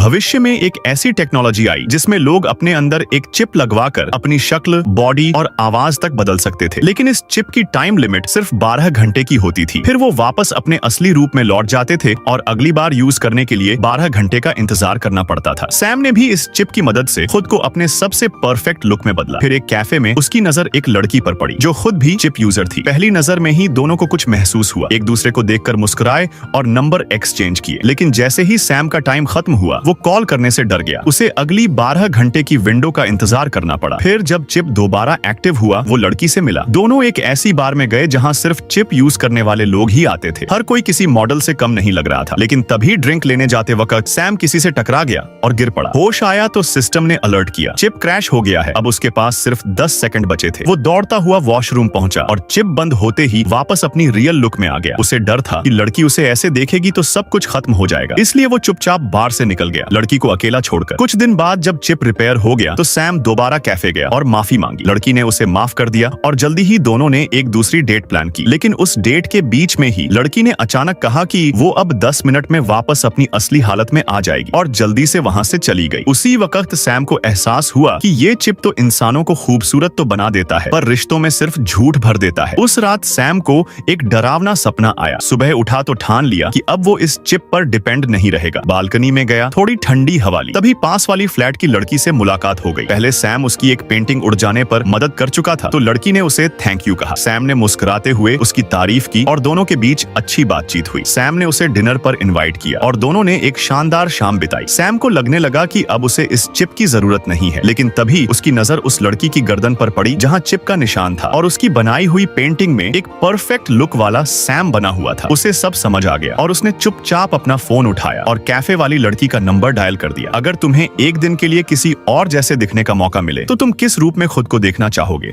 भविष्य में एक ऐसी टेक्नोलॉजी आई जिसमें लोग अपने अंदर एक चिप लगवाकर अपनी शक्ल, बॉडी और आवाज तक बदल सकते थे। लेकिन इस चिप की टाइम लिमिट सिर्फ 12 घंटे की होती थी। फिर वो वापस अपने असली रूप में लौट जाते थे और अगली बार यूज करने के लिए 12 घंटे का इंतजार करना पड़ता था। सैम ने भी इस चिप की मदद से खुद को अपने सबसे परफेक्ट लुक में बदला। फिर एक कैफे में उसकी नजर एक लड़की पर पड़ी जो खुद भी चिप यूजर थी। पहली नजर में ही दोनों को कुछ महसूस हुआ, एक दूसरे को देखकर मुस्कुराए और नंबर एक्सचेंज किए। लेकिन जैसे ही सैम का टाइम खत्म हुआ वो कॉल करने से डर गया। उसे अगली 12 घंटे की विंडो का इंतजार करना पड़ा। फिर जब चिप दोबारा एक्टिव हुआ वो लड़की से मिला। दोनों एक ऐसी बार में गए जहां सिर्फ चिप यूज करने वाले लोग ही आते थे। हर कोई किसी मॉडल से कम नहीं लग रहा था। लेकिन तभी ड्रिंक लेने जाते वक्त सैम किसी से टकरा गया और गिर पड़ा। होश आया तो सिस्टम ने अलर्ट किया, चिप क्रैश हो गया है। अब उसके पास सिर्फ 10 सेकंड बचे थे। वो दौड़ता हुआ वॉशरूम पहुंचा और चिप बंद होते ही वापस अपनी रियल लुक में आ गया। उसे डर था कि लड़की उसे ऐसे देखेगी तो सब कुछ खत्म हो जाएगा, इसलिए वो चुपचाप बार से निकल गया, लड़की को अकेला छोड़कर। कुछ दिन बाद जब चिप रिपेयर हो गया तो सैम दोबारा कैफे गया और माफी मांगी। लड़की ने उसे माफ कर दिया और जल्दी ही दोनों ने एक दूसरी डेट प्लान की। लेकिन उस डेट के बीच में ही लड़की ने अचानक कहा कि वो अब 10 मिनट में वापस अपनी असली हालत में आ जाएगी और जल्दी से वहां से चली गई। उसी वक्त सैम को एहसास हुआ कि ये चिप तो इंसानों को खूबसूरत तो बना देता है पर रिश्तों में सिर्फ झूठ भर देता है। उस रात सैम को एक डरावना सपना आया। सुबह उठा तो ठान लिया कि अब वो इस चिप पर डिपेंड नहीं रहेगा। बालकनी में गया, थोड़ी ठंडी हवा ली। तभी पास वाली फ्लैट की लड़की से मुलाकात हो गई। पहले सैम उसकी एक पेंटिंग उड़ जाने पर मदद कर चुका था तो लड़की ने उसे थैंक यू कहा। सैम ने मुस्कुराते हुए उसकी तारीफ की और दोनों के बीच अच्छी बातचीत हुई। सैम ने उसे डिनर पर इनवाइट किया और दोनों ने एक शानदार शाम बिताई। सैम को लगने लगा कि अब उसे इस चिप की जरूरत नहीं है। लेकिन तभी उसकी नजर उस लड़की की गर्दन पर पड़ी जहां चिप का निशान था और उसकी बनाई हुई पेंटिंग में एक परफेक्ट लुक वाला सैम बना हुआ था। उसे सब समझ आ गया और उसने चुपचाप अपना फोन उठाया और कैफे वाली लड़की का नंबर डायल कर दिया। अगर तुम्हें एक दिन के लिए किसी और जैसे दिखने का मौका मिले तो तुम किस रूप में खुद को देखना चाहोगे?